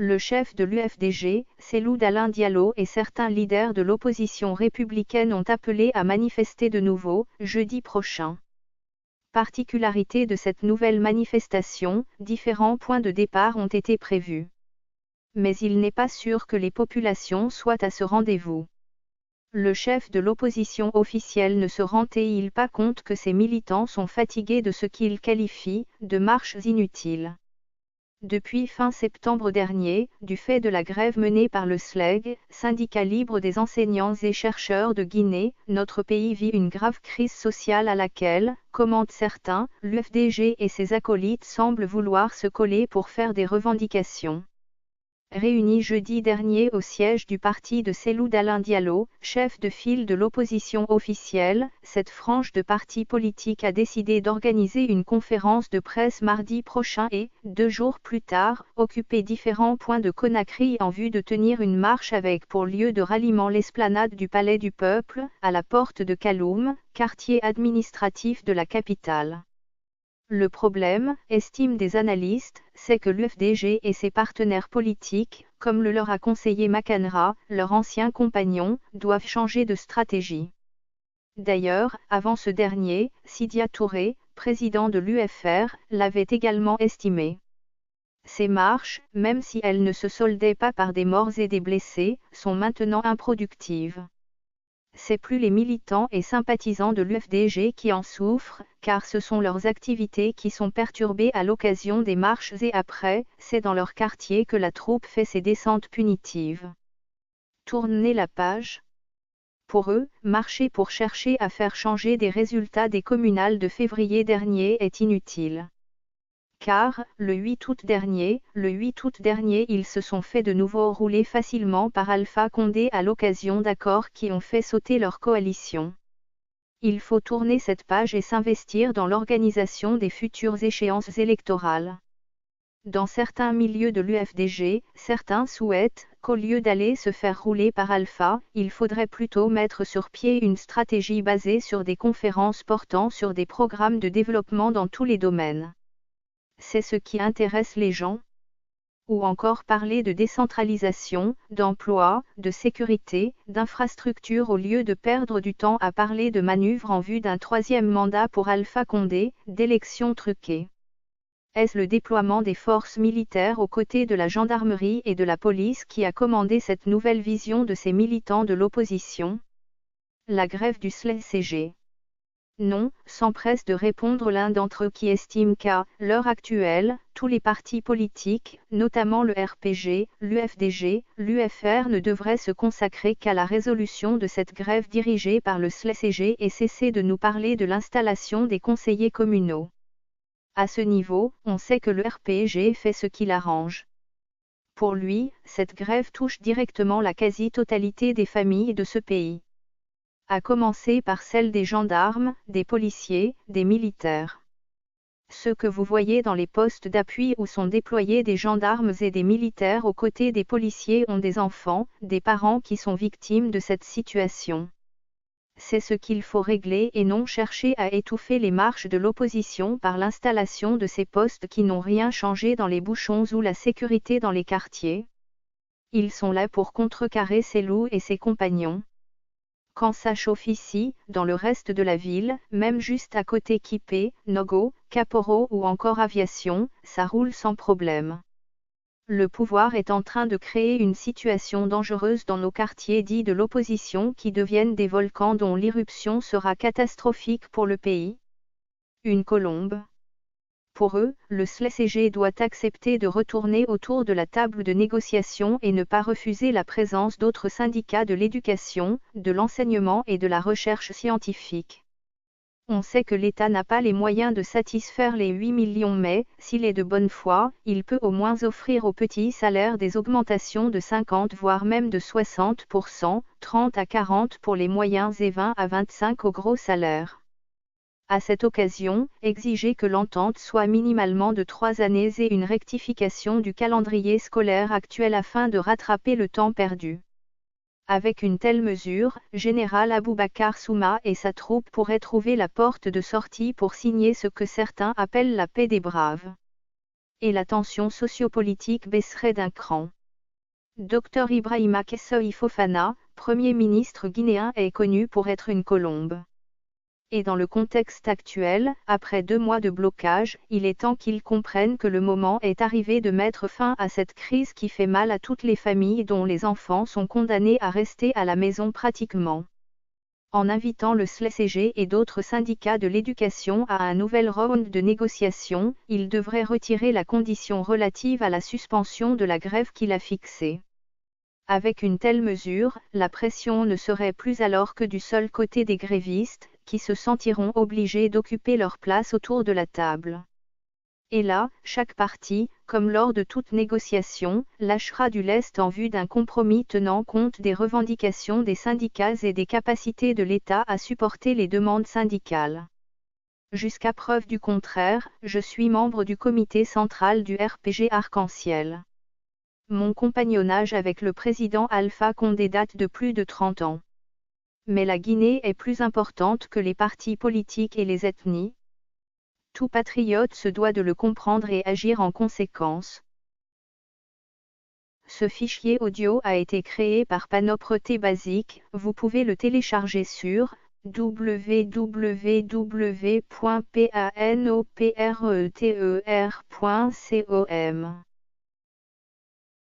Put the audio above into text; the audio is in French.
Le chef de l'UFDG, Cellou Dalein Diallo et certains leaders de l'opposition républicaine ont appelé à manifester de nouveau, jeudi prochain. Particularité de cette nouvelle manifestation, différents points de départ ont été prévus. Mais il n'est pas sûr que les populations soient à ce rendez-vous. Le chef de l'opposition officielle ne se rend-il pas compte que ses militants sont fatigués de ce qu'il qualifie de marches inutiles. Depuis fin septembre dernier, du fait de la grève menée par le SLEG, syndicat libre des enseignants et chercheurs de Guinée, notre pays vit une grave crise sociale à laquelle, commentent certains, l'UFDG et ses acolytes semblent vouloir se coller pour faire des revendications. Réunis jeudi dernier au siège du parti de Cellou Dalein Diallo, chef de file de l'opposition officielle, cette frange de parti politique a décidé d'organiser une conférence de presse mardi prochain et, 2 jours plus tard, occuper différents points de Conakry en vue de tenir une marche avec pour lieu de ralliement l'esplanade du Palais du Peuple, à la porte de Kaloum, quartier administratif de la capitale. Le problème, estiment des analystes, c'est que l'UFDG et ses partenaires politiques, comme le leur a conseillé Makanra, leur ancien compagnon, doivent changer de stratégie. D'ailleurs, avant ce dernier, Sidia Touré, président de l'UFR, l'avait également estimé. Ces marches, même si elles ne se soldaient pas par des morts et des blessés, sont maintenant improductives. C'est plus les militants et sympathisants de l'UFDG qui en souffrent, car ce sont leurs activités qui sont perturbées à l'occasion des marches et après, c'est dans leur quartier que la troupe fait ses descentes punitives. Tournez la page. Pour eux, marcher pour chercher à faire changer des résultats des communales de février dernier est inutile. Car, le 8 août dernier, ils se sont fait de nouveau rouler facilement par Alpha Condé à l'occasion d'accords qui ont fait sauter leur coalition. Il faut tourner cette page et s'investir dans l'organisation des futures échéances électorales. Dans certains milieux de l'UFDG, certains souhaitent qu'au lieu d'aller se faire rouler par Alpha, il faudrait plutôt mettre sur pied une stratégie basée sur des conférences portant sur des programmes de développement dans tous les domaines. C'est ce qui intéresse les gens. Ou encore parler de décentralisation, d'emploi, de sécurité, d'infrastructure au lieu de perdre du temps à parler de manœuvres en vue d'un 3e mandat pour Alpha Condé, d'élections truquées. Est-ce le déploiement des forces militaires aux côtés de la gendarmerie et de la police qui a commandé cette nouvelle vision de ces militants de l'opposition? La grève du SLEG. Non, s'empresse de répondre l'un d'entre eux qui estime qu'à l'heure actuelle, tous les partis politiques, notamment le RPG, l'UFDG, l'UFR ne devraient se consacrer qu'à la résolution de cette grève dirigée par le SLEG et cesser de nous parler de l'installation des conseillers communaux. À ce niveau, on sait que le RPG fait ce qui l'arrange. Pour lui, cette grève touche directement la quasi-totalité des familles de ce pays. À commencer par celle des gendarmes, des policiers, des militaires. Ceux que vous voyez dans les postes d'appui où sont déployés des gendarmes et des militaires aux côtés des policiers ont des enfants, des parents qui sont victimes de cette situation. C'est ce qu'il faut régler et non chercher à étouffer les marches de l'opposition par l'installation de ces postes qui n'ont rien changé dans les bouchons ou la sécurité dans les quartiers. Ils sont là pour contrecarrer Cellou et ses compagnons. Quand ça chauffe ici, dans le reste de la ville, même juste à côté Kipé, Nogo, Kaporo ou encore Aviation, ça roule sans problème. Le pouvoir est en train de créer une situation dangereuse dans nos quartiers dits de l'opposition qui deviennent des volcans dont l'irruption sera catastrophique pour le pays. Une colombe. Pour eux, le SLEG doit accepter de retourner autour de la table de négociation et ne pas refuser la présence d'autres syndicats de l'éducation, de l'enseignement et de la recherche scientifique. On sait que l'État n'a pas les moyens de satisfaire les 8 millions mais, s'il est de bonne foi, il peut au moins offrir aux petits salaires des augmentations de 50 voire même de 60%, 30 à 40 pour les moyens et 20 à 25 aux gros salaires. À cette occasion, exiger que l'entente soit minimalement de 3 années et une rectification du calendrier scolaire actuel afin de rattraper le temps perdu. Avec une telle mesure, Général Aboubacar Souma et sa troupe pourraient trouver la porte de sortie pour signer ce que certains appellent la paix des braves. et la tension sociopolitique baisserait d'un cran. Dr Ibrahima Kessoy Fofana, Premier ministre guinéen, est connu pour être une colombe. Et dans le contexte actuel, après 2 mois de blocage, il est temps qu'il comprenne que le moment est arrivé de mettre fin à cette crise qui fait mal à toutes les familles dont les enfants sont condamnés à rester à la maison pratiquement. En invitant le SLECG et d'autres syndicats de l'éducation à un nouvel round de négociations, il devrait retirer la condition relative à la suspension de la grève qu'il a fixée. Avec une telle mesure, la pression ne serait plus alors que du seul côté des grévistes, qui se sentiront obligés d'occuper leur place autour de la table. Et là, chaque partie, comme lors de toute négociation, lâchera du lest en vue d'un compromis tenant compte des revendications des syndicats et des capacités de l'État à supporter les demandes syndicales. Jusqu'à preuve du contraire, je suis membre du comité central du RPG Arc-en-Ciel. Mon compagnonnage avec le président Alpha Condé date de plus de 30 ans. Mais la Guinée est plus importante que les partis politiques et les ethnies. Tout patriote se doit de le comprendre et agir en conséquence. Ce fichier audio a été créé par Panopreté Basic, vous pouvez le télécharger sur www.panopreter.com.